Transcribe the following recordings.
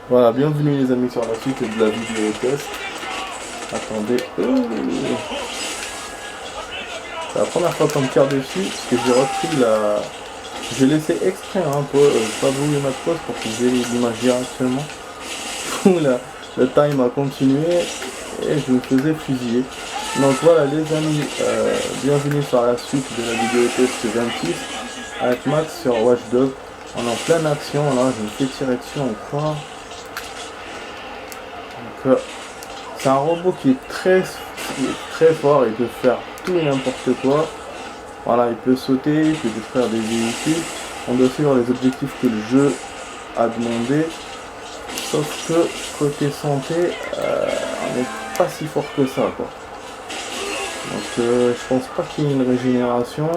Voilà, bienvenue les amis sur la suite de la vidéo test. Attendez. C'est la première fois qu'on me tire dessus, parce que j'ai repris la... J'ai laissé exprès pas voulu mettre pause pour que vous ayez l'image directement. Le time a continué et je me faisais fusiller. Donc voilà les amis, bienvenue sur la suite de la vidéo test 26 avec Max sur Watch Dogs. On est en pleine action là, je me fais tirer dessus encore. Donc c'est un robot qui est très fort, il peut faire tout et n'importe quoi. Voilà, il peut sauter, il peut détruire des véhicules. On doit suivre les objectifs que le jeu a demandé. Sauf que côté santé, on n'est pas si fort que ça quoi. Donc je pense pas qu'il y ait une régénération.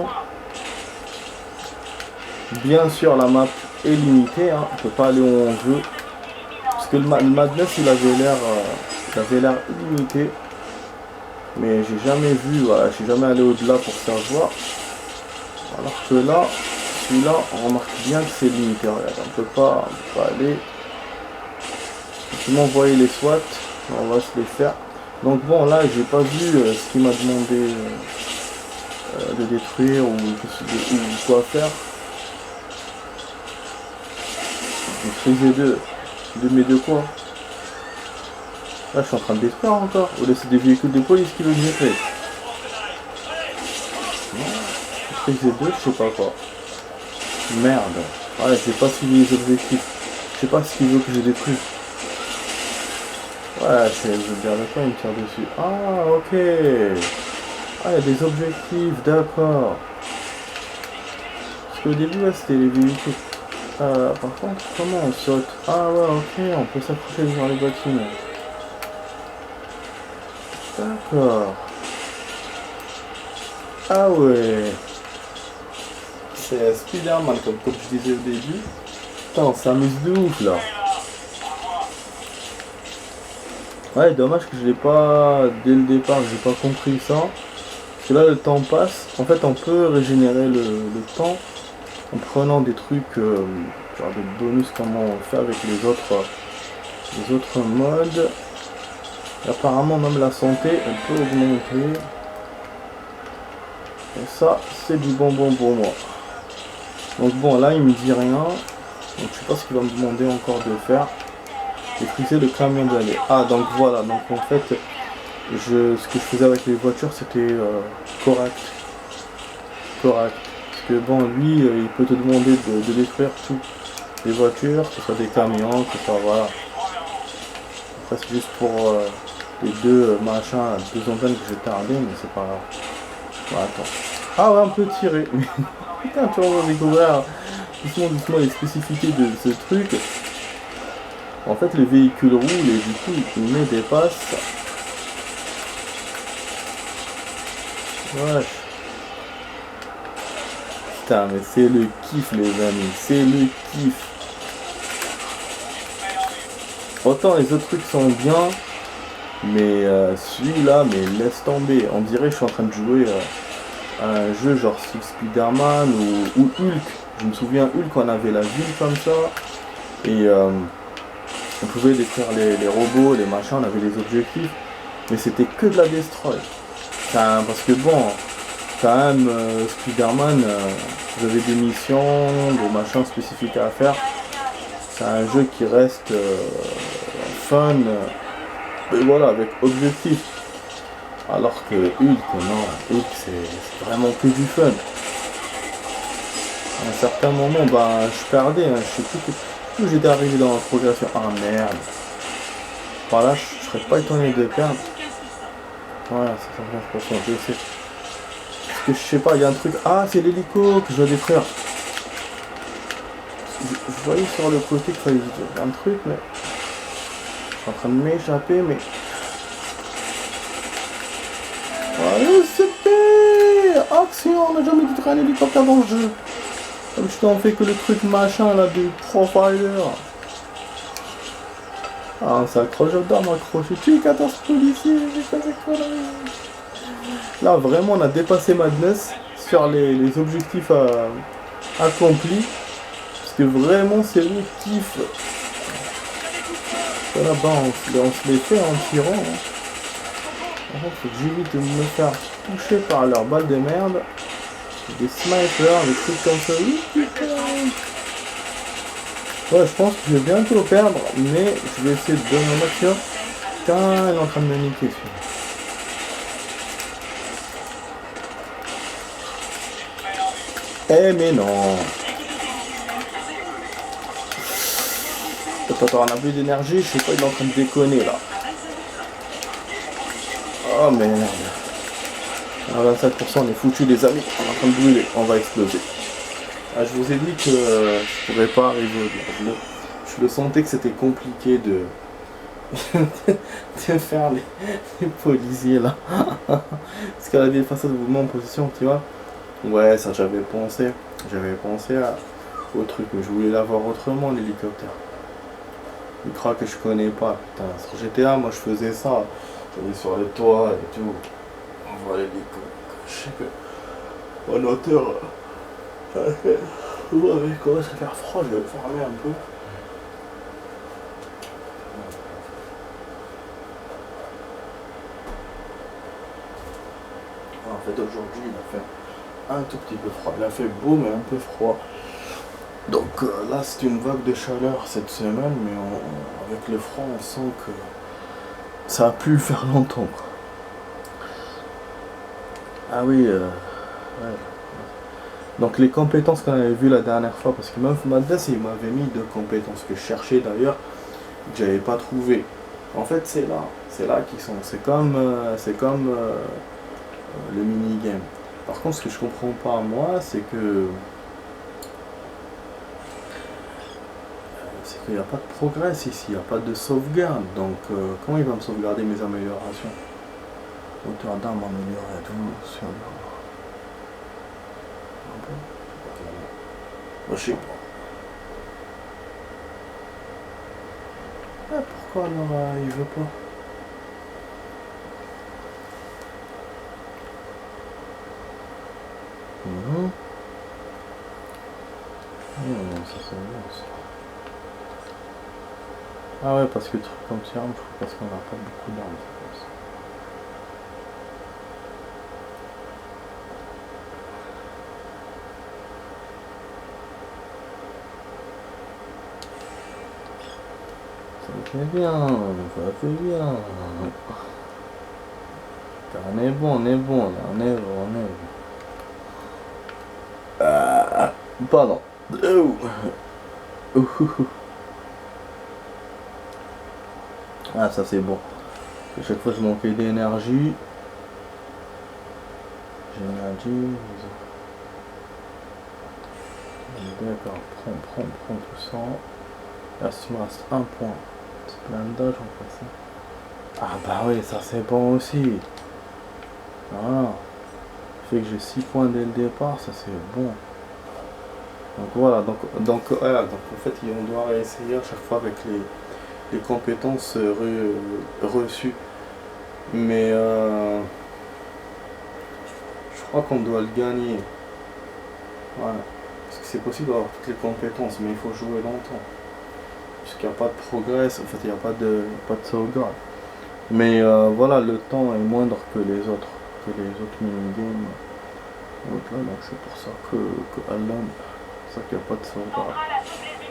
Bien sûr la map est limitée, hein. On peut pas aller où on veut. Parce que le Madness il avait l'air illimité. Mais j'ai jamais vu, voilà, je suis jamais allé au-delà pour savoir. Alors que là, celui-là, on remarque bien que c'est limité. Regarde, on peut pas aller. Si m'envoyer les SWAT, on va se les faire. Donc bon, là, j'ai pas vu ce qu'il m'a demandé de détruire ou quoi faire. Maîtriser deux. Mais de quoi? Là, je suis en train de détruire encore. Ou là, c'est des véhicules de police qui veulent détruire. Maîtriser deux, je sais pas quoi. Merde. Ouais, j'ai pas suivi les objectifs. Je sais pas ce qu'il veut que je détruise. Ouais, je veux dire de quoi il me tire dessus. Ah, ok. Ah, il y a des objectifs, d'accord. Parce qu'au début, là, c'était les véhicules. Par contre, comment on saute? Ah ouais, ok, on peut s'accrocher sur les bâtiments. D'accord. Ah ouais. C'est Spider-Man, comme je disais au début. Putain, on s'amuse de ouf, là. Ouais, dommage que je l'ai pas, dès le départ, j'ai pas compris ça. Parce que là, le temps passe. En fait, on peut régénérer le temps en prenant des trucs, genre des bonus comme on fait avec les autres modes. Et apparemment, même la santé, elle peut augmenter. Et ça, c'est du bonbon pour moi. Donc bon, là, il me dit rien. Donc je sais pas ce qu'il va me demander encore de faire. Maîtriser le camion d'aller. Ah, donc voilà. Donc en fait, ce que je faisais avec les voitures, c'était correct. Parce que bon, lui, il peut te demander de détruire toutes les voitures, que ce soit des camions, que ce soit voilà. Après, c'est juste pour les deux machins, deux antennes que j'ai tardé, mais c'est pas grave. Bon, attends. Ah ouais, on peut tirer. Putain, tu vas découvrir doucement les spécificités de ce truc. En fait, les véhicules roulent et du coup, ils me dépassent. Wesh. Putain, mais c'est le kiff, les amis. C'est le kiff. Autant les autres trucs sont bien, mais celui-là, mais laisse tomber. On dirait que je suis en train de jouer à un jeu genre Spider-Man ou Hulk. Je me souviens, Hulk, on avait la ville comme ça. Et on pouvait détruire les robots, les machins, on avait des objectifs. Mais c'était que de la destroy. Parce que bon, quand même, Spider-Man, vous avez des missions, des machins spécifiques à faire. C'est un jeu qui reste fun, et voilà, avec objectif. Alors que Hulk, non, Hulk c'est vraiment que du fun. À un certain moment, ben, je perdais, hein, je sais plus où j'étais arrivé dans la progression. Ah merde. Par là, je serais pas étonné de perdre. Voilà, c'est 50%, je sais. Parce que je sais pas, il y a un truc. Ah, c'est l'hélico que je dois détruire. Je voyais sur le côté qu'il fallait un truc, mais je suis en train de m'échapper, mais allez, c'était action, on n'a jamais détruit un hélicoptère dans le jeu. Comme je t'en fais que le truc machin là du profiler. Ah, on s'accroche, j'adore m'accrocher. Tu es 14 policiers, j'ai pas des conneries. Là, vraiment, on a dépassé Madness sur les objectifs accomplis. Parce que vraiment, c'est le kiff. Là-bas, on se les fait en tirant. Hein. Par contre, faut que j'évite de me faire toucher par leurs balles de merde. Des snipers, des trucs comme ça. Oui, putain. Ouais, je pense que je vais bientôt perdre, mais je vais essayer de donner un maximum. Putain, elle est en train de me niquer celui-là. Eh mais non. Attends, on a plus d'énergie, je sais pas, il est en train de déconner là. Oh merde. À 25% on est foutu les amis, on est en train de brûler, on va exploser. Ah, je vous ai dit que je pourrais pas arriver au-delà. Je le sentais que c'était compliqué de de faire les policiers là. Parce qu'elle avait face à mouvement en position, tu vois. Ouais, ça j'avais pensé. Au truc, mais je voulais l'avoir autrement l'hélicoptère. Il croit que je connais pas. Putain, sur GTA, moi je faisais ça. J'allais sur les toits et tout. On voit l'hélicoptère. Je sais que en hauteur. Vous avez commencé à faire froid, je vais fermer un peu. En fait aujourd'hui il a fait un tout petit peu froid. Il a fait beau mais un peu froid. Donc là c'est une vague de chaleur cette semaine, mais avec le froid on sent que ça a pu faire longtemps quoi. Ah oui, ouais. Donc les compétences qu'on avait vues la dernière fois, parce que même Madness il m'avait mis 2 compétences que je cherchais d'ailleurs, que j'avais pas trouvé. En fait c'est là qu'ils sont. C'est comme le minigame. Par contre ce que je comprends pas moi, c'est qu'il n'y a pas de progrès ici, il n'y a pas de sauvegarde. Donc comment il va me sauvegarder mes améliorations? Hauteur d'arme améliorée, tout sur le... Je sais pas. Ah, pourquoi alors il veut pas? Ça c'est bien ça. Ah ouais, parce que le truc comme ça, parce qu'on n'a pas beaucoup d'armes. Ça fait bien, ça fait bien. On est bon, on est bon, là, on est bon. Pardon. Ah, ça c'est bon. À chaque fois je manquais d'énergie. D'accord, prends tout ça. Là, si il me reste un point. C'est plein d'âge, on fait ça. Ah bah oui, ça c'est bon aussi. Voilà. Fait que j'ai 6 points dès le départ, ça c'est bon. Donc voilà, donc en fait on doit réessayer à chaque fois avec les compétences reçues. Mais je crois qu'on doit le gagner. Voilà. Parce que c'est possible d'avoir toutes les compétences, mais il faut jouer longtemps. Puisqu'il n'y a pas de progrès, en fait il n'y a pas de sauvegarde. Mais voilà, le temps est moindre que les autres minigames. Donc c'est pour ça que Alan, c'est ça qu'il n'y a pas de sauvegarde.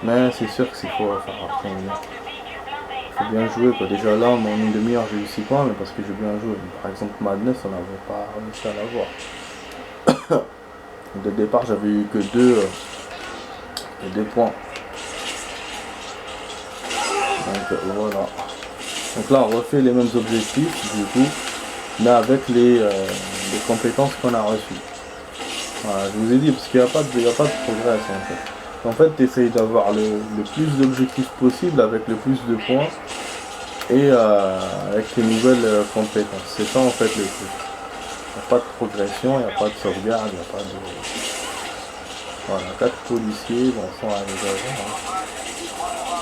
Mais c'est sûr que s'il faut faire après, il faut bien jouer quoi. Déjà là, en une demi-heure j'ai eu 6 points, mais parce que j'ai bien joué. Par exemple Madness, on n'avait pas réussi à l'avoir. Dès le départ j'avais eu que 2 points. Donc voilà. Donc là on refait les mêmes objectifs du coup, mais avec les compétences qu'on a reçues. Voilà, je vous ai dit parce qu'il n'y a pas de progrès en fait. En fait tu essayes d'avoir le plus d'objectifs possible avec le plus de points et avec tes nouvelles compétences. C'est ça en fait le truc. Il n'y a pas de progression, il n'y a pas de sauvegarde, il n'y a pas de... Voilà, 4 policiers, bon sans aller devant.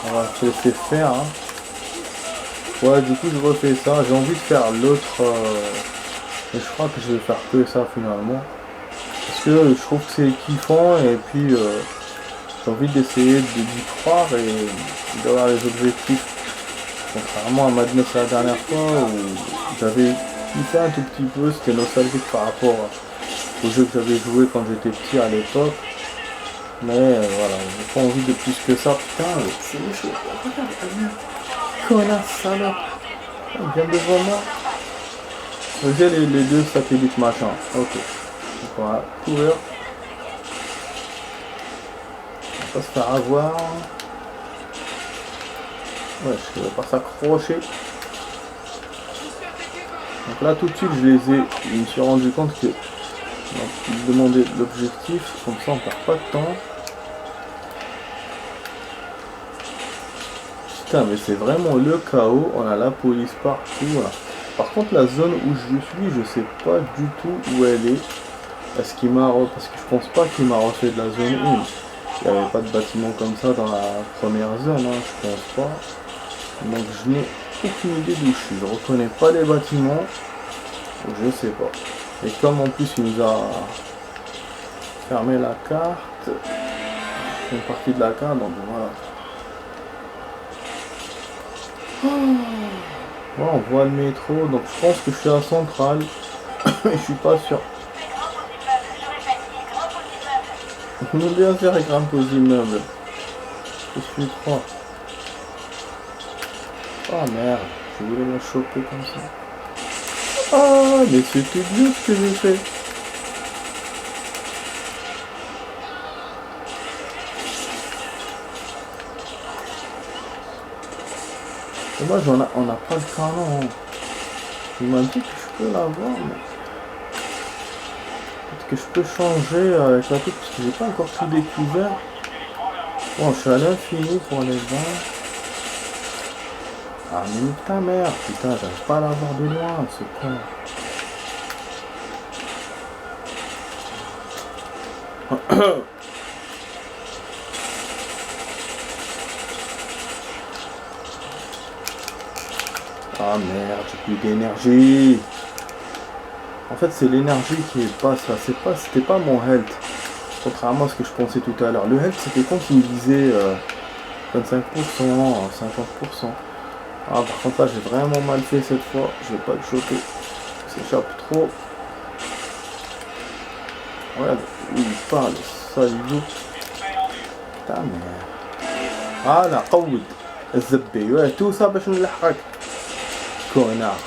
On va se laisser faire. Hein. Ouais, du coup je refais ça. J'ai envie de faire l'autre. Et je crois que je vais faire que ça finalement. Parce que je trouve que c'est kiffant et puis j'ai envie d'essayer d'y croire et d'avoir les objectifs Contrairement à Madness la dernière fois où j'avais kiffé un tout petit peu, c'était nostalgique par rapport au jeu que j'avais joué quand j'étais petit à l'époque. Mais voilà, j'ai pas envie de plus que ça. Putain, c'est méchant. Regarde, connasse, salope. Il vient devant moi. J'ai les deux satellites machin. Ok. Donc voilà, courir. On va pas se faire avoir. Ouais, je ne vais pas s'accrocher. Donc là tout de suite je les ai. Je me suis rendu compte que ils demandaient l'objectif, comme ça on perd pas de temps. Putain mais c'est vraiment le chaos, on a la police partout. Voilà. Par contre la zone où je suis, je sais pas du tout où elle est. Parce que je pense pas qu'il m'a refait de la zone 1. Il n'y avait pas de bâtiment comme ça dans la première zone, hein, je pense pas. Donc je n'ai aucune idée d'où je suis. Je reconnais pas les bâtiments. Donc je sais pas. Et comme en plus il nous a fermé la carte, une partie de la carte, donc voilà. Voilà, on voit le métro, donc je pense que je suis à Centrale. Mais je suis pas sûr. On peut bien faire grimper aux immeubles. Je suis 3. Oh merde, je voulais me choper comme ça. Ah, mais c'était bien ce que j'ai fait. Dommage, on n'a pas le canon. Il m'a dit que je peux l'avoir, mais peut-être que je peux changer avec la toute parce que j'ai pas encore tout découvert. Bon, je suis à l'infini pour les vins. Ah mais nique ta mère, putain, j'arrive pas à l'avoir de loin, ce con. Ah merde, j'ai plus d'énergie. En fait, c'est l'énergie qui est pas ça. C'était pas mon health. Contrairement à ce que je pensais tout à l'heure. Le health, c'était quand il me disait 25%, 50%. Ah, par contre, là, j'ai vraiment mal fait cette fois. Je vais pas le choper. Il s'échappe trop. Regarde, il parle, ça, il joue. Putain, merde. Ah, là, قود الزبي. Ouais, tout ça, باش نلحقك. Connard.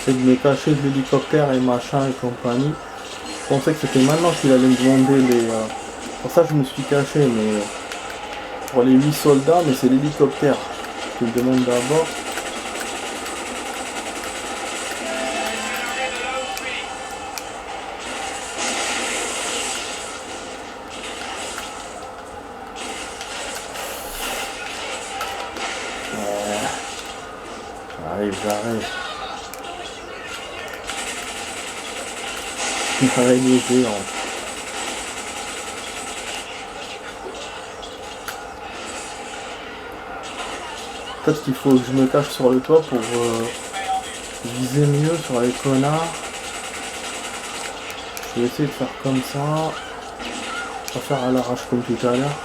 C'est de me cacher de l'hélicoptère et machin et compagnie. Je pensais que c'était maintenant qu'il allait me demander les... Pour ça je me suis caché, mais... Pour les 8 soldats, mais c'est l'hélicoptère qu'il me demande d'abord. J'arrive. Une araignée géante. Peut-être qu'il faut que je me cache sur le toit pour viser mieux sur les connards. Je vais essayer de faire comme ça. Pas faire à l'arrache comme tout à l'heure.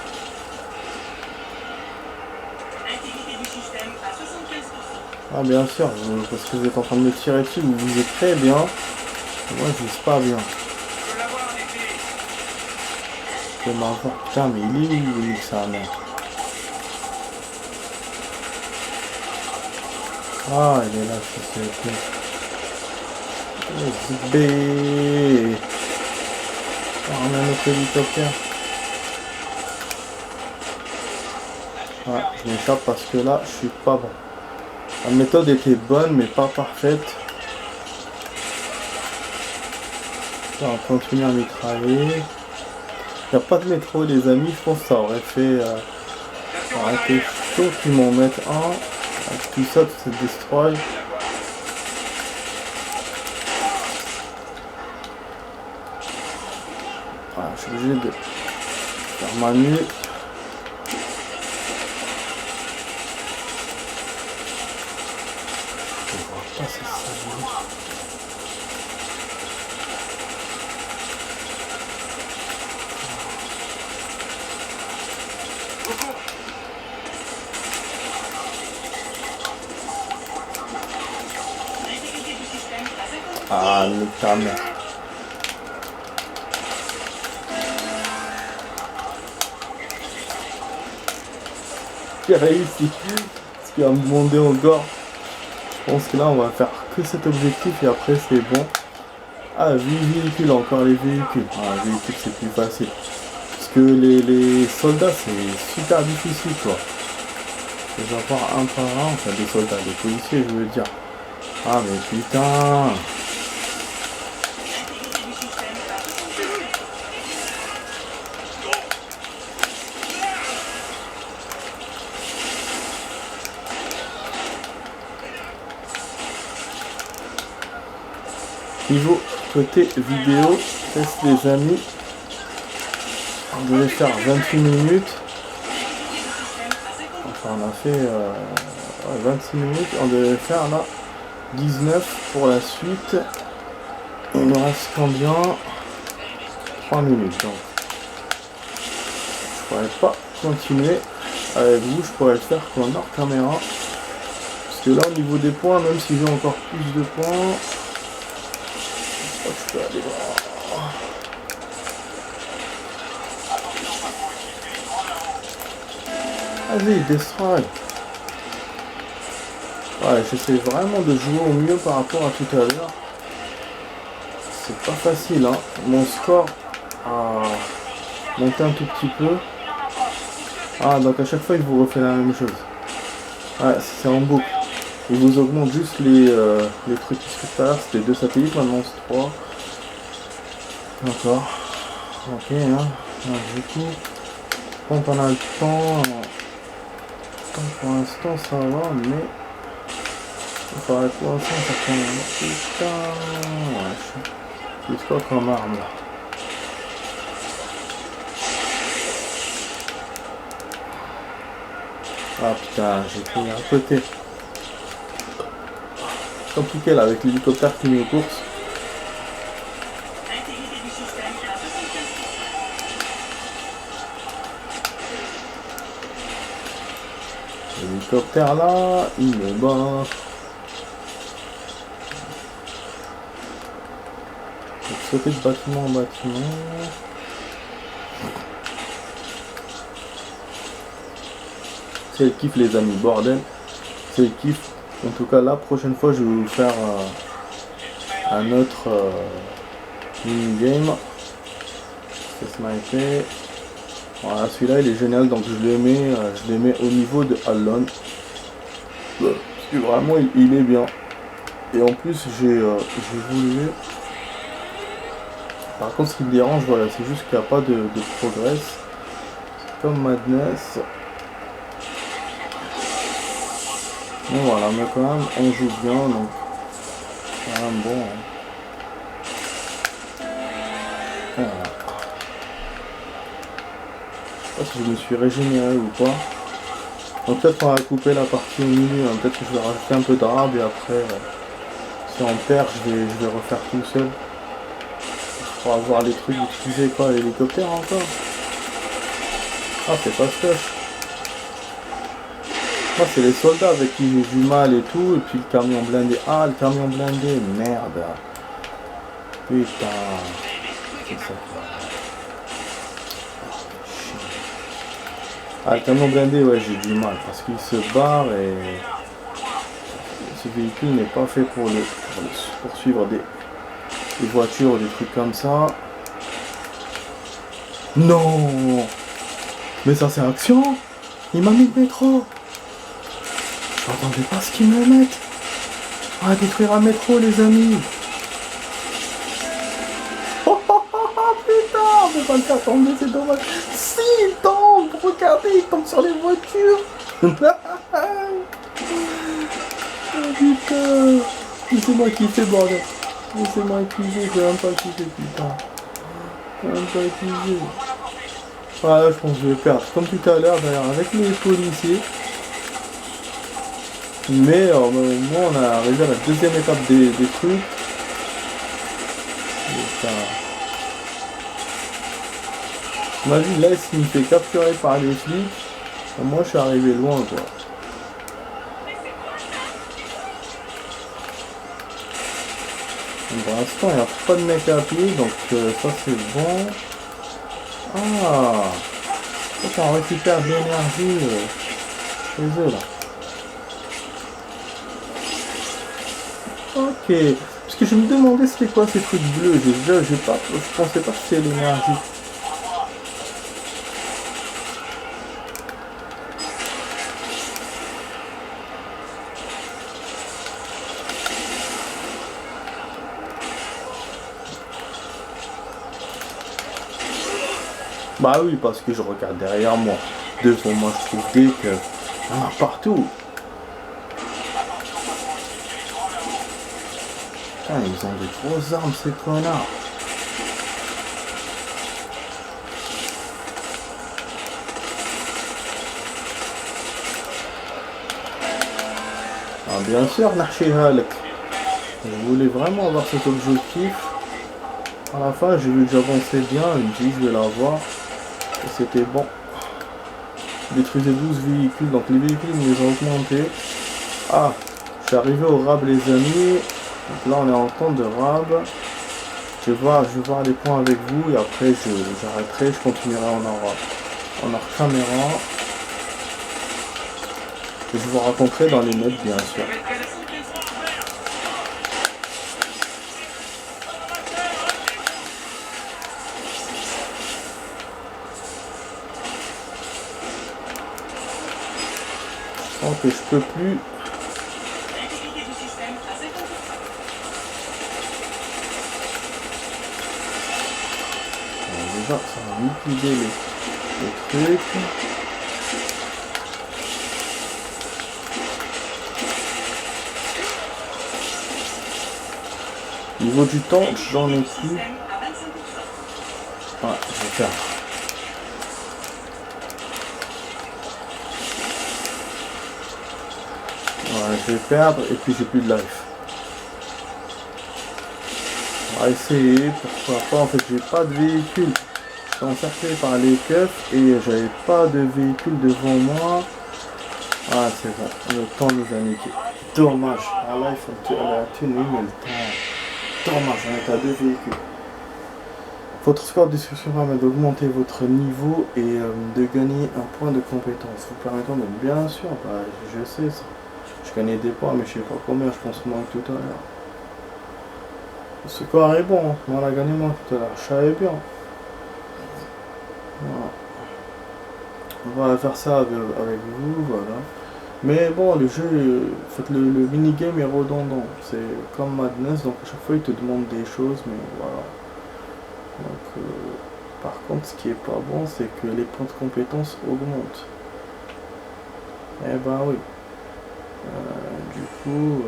Ah bien sûr, parce que vous êtes en train de me tirer dessus, vous visez très bien. Moi je vise pas bien. Je vais m'avoir. Putain mais il est où il sa mère? Ah il est là, c'est ok. Zbé. On a notre hélicoptère. Ouais, je m'échappe parce que là je suis pas bon. La méthode était bonne mais pas parfaite. Là, on continue à mitrailler. Il n'y a pas de métro les amis, je pense que ça aurait fait ça aurait été chaud qu'ils m'en mettent un. Avec tout ça, tout se destroy. Voilà, je suis obligé de faire ma nuit. Ah, c'est ça. Ah, le ta mère. J'ai réussi. Ce qui va me demander encore. Je pense que là, on va faire que cet objectif et après, c'est bon. Ah, véhicule, encore les véhicules. Ah, les véhicules, c'est plus facile. Parce que les soldats, c'est super difficile, quoi. Je vais avoir un par un, enfin des soldats, des policiers, je veux dire. Ah, mais putain. Niveau côté vidéo, test les amis. On devait faire 28 minutes. Enfin, on a fait 26 minutes. On devait faire là 19 pour la suite. Il nous reste combien? 3 minutes. Donc, je pourrais pas continuer avec vous. Je pourrais le faire qu'en hors caméra. Parce que là, au niveau des points, même si j'ai encore plus de points, je crois que je peux aller voir. Vas-y, destroy. Ouais, j'essaie vraiment de jouer au mieux par rapport à tout à l'heure. C'est pas facile, hein. Mon score a monté un tout petit peu. Ah, donc à chaque fois, il vous refait la même chose. Ouais, c'est en boucle. Il vous augmente juste les trucs qui se tout à l'heure. C'était 2 satellites, maintenant c'est 3. D'accord. Ok, hein. Alors, du coup, quand on a le temps, pour l'instant ça va, mais il faudrait pour l'instant ça prend. Putain, ouais, c'est quoi comme arme là? Ah putain, j'ai pris à côté. Compliqué là avec l'hélicoptère qui met aux courses. L'hélicoptère là, il me bat. Faut sauter de bâtiment en bâtiment. C'est le kiff les amis, bordel. C'est le kiff. En tout cas la prochaine fois je vais vous faire un autre mini-game. C'est sniper. Voilà, celui-là il est génial, donc je les mets au niveau de Alone. Parce que vraiment il est bien. Et en plus j'ai voulu. Par contre ce qui me dérange, voilà, c'est juste qu'il n'y a pas de progrès. C'est comme Madness. Mais voilà, mais quand même on joue bien, donc c'est quand même bon. Hein. Voilà. Je sais pas si je me suis régénéré ou pas. Donc peut-être qu'on va couper la partie au milieu, hein. Peut-être que je vais rajouter un peu d'arabe et après si on perd je vais refaire tout seul. Pour avoir les trucs d'utiliser quoi, l'hélicoptère encore. Ah c'est pas stuff. Moi c'est les soldats avec qui j'ai du mal et tout, et puis le camion blindé. Ah le camion blindé, merde. Putain. C'est ça. Ah le camion blindé, ouais j'ai du mal parce qu'il se barre et ce véhicule n'est pas fait pour poursuivre des voitures ou des trucs comme ça. Non. Mais ça c'est action. Il m'a mis le métro. J'entendais pas ce qu'ils me mettent. On va détruire un métro les amis. Oh, oh, oh, oh putain, on peut pas le faire tomber, c'est dommage. Si il tombe, regardez, il tombe sur les voitures. Oh putain. C'est moi qui fais bordel. C'est moi qui fais, j'ai même pas kiffé putain. J'ai même pas kiffé. Voilà, je pense que je vais perdre. Comme tout à l'heure d'ailleurs avec les policiers. Mais au moins on est arrivé à la deuxième étape des trucs. On a vu là s'il me fait capturer par les flics, moi je suis arrivé loin quoi. Donc, pour l'instant il n'y a pas de mec à appeler, donc ça c'est bon. Ah, ça on récupère de l'énergie chez eux là. Ok, parce que je me demandais c'était quoi ces trucs bleus, je pensais pas que c'était l'énergie. Bah oui, parce que je regarde derrière moi. Devant moi, je trouve des keufs. Il y en a partout. Putain, ils ont des grosses armes, ces connards. Ah, bien sûr, Narchi Halek. Je voulais vraiment avoir cet objectif. À la fin, j'ai vu que j'avançais bien. Je me dis, je vais l'avoir. Et c'était bon. Détruisez 12 véhicules. Donc les véhicules, ils les ont augmentés. Ah, je suis arrivé au rab, les amis. Donc là, on est en temps de rab. Je vais voir les points avec vous. Et après, j'arrêterai. Je continuerai en hors caméra. Et je vous raconterai dans les notes, bien sûr. Que je peux plus. Alors déjà, ça va liquider les trucs. Niveau du temps, j'en ai plus. Ouais, je vais faire. Ouais, je vais perdre et puis j'ai plus de life. On va essayer, pourquoi pas. En fait, j'ai pas de véhicule. Je suis encerclé par les keufs et j'avais pas de véhicule devant moi. Ah, c'est bon, le temps nous a niqué. Dommage. Ah là, il faut la tenue, mais le temps. Dommage, on est à 2 véhicules. Votre score de discussion permet d'augmenter votre niveau et de gagner un point de compétence. Vous permettant de bien sûr, bah, je sais ça. Je gagnais des points, mais je sais pas combien, je pense moins que tout à l'heure. Le score est bon, mais on a gagné moins que tout à l'heure. Je savais bien. Voilà. On va faire ça avec vous, voilà. Mais bon, le jeu, en fait, le minigame est redondant. C'est comme Madness, donc à chaque fois il te demande des choses, mais voilà. Donc, par contre, ce qui est pas bon, c'est que les points de compétence augmentent. Eh ben oui. Du coup,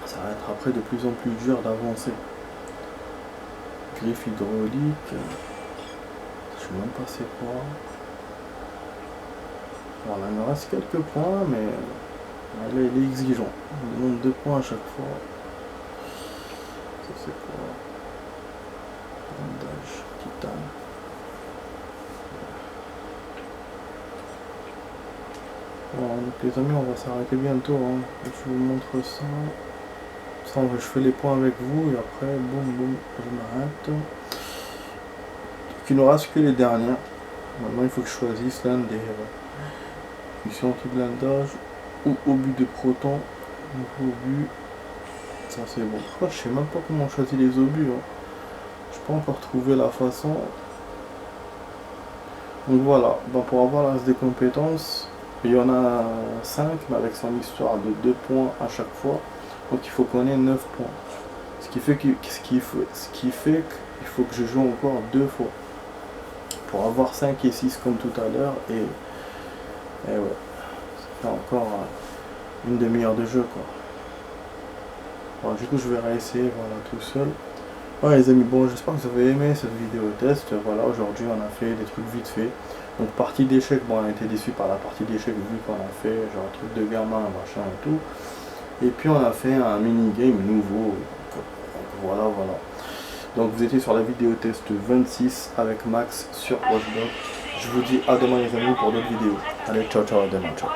ça va être après de plus en plus dur d'avancer. Griffe hydraulique. Je sais même pas c'est quoi. Voilà, il me reste quelques points, mais là, il est exigeant. Il demande 2 points à chaque fois. Ça c'est quoi? Bandage, titane. Bon, donc les amis, on va s'arrêter bientôt. Hein. Je vous montre ça. Ça, je fais les points avec vous et après, boum, boum, je m'arrête. Donc, il ne nous reste que les dernières. Maintenant, il faut que je choisisse l'un des missions anti-blindage ou obus de proton. Donc, obus, ça c'est bon. Je sais même pas comment on choisit les obus. Hein. Je n'ai pas encore trouvé la façon. Donc voilà, ben, pour avoir la reste des compétences, il y en a 5, mais avec son histoire de 2 points à chaque fois. Donc il faut qu'on ait 9 points. Ce qui fait qu'il faut que je joue encore 2 fois. Pour avoir 5 et 6 comme tout à l'heure. Et ouais. Ça fait encore une demi-heure de jeu quoi. Bon, du coup je vais réessayer voilà, tout seul. Ouais les amis, bon j'espère que vous avez aimé cette vidéo test. Voilà, aujourd'hui on a fait des trucs vite fait. Donc partie d'échecs, bon on a été déçu par la partie d'échecs vu qu'on a fait genre un truc de gamin, machin et tout. Et puis on a fait un mini-game nouveau. Donc voilà, voilà. Donc vous étiez sur la vidéo test 26 avec Max sur Watch Dogs. Je vous dis à demain les amis pour d'autres vidéos. Allez, ciao ciao, à demain, ciao.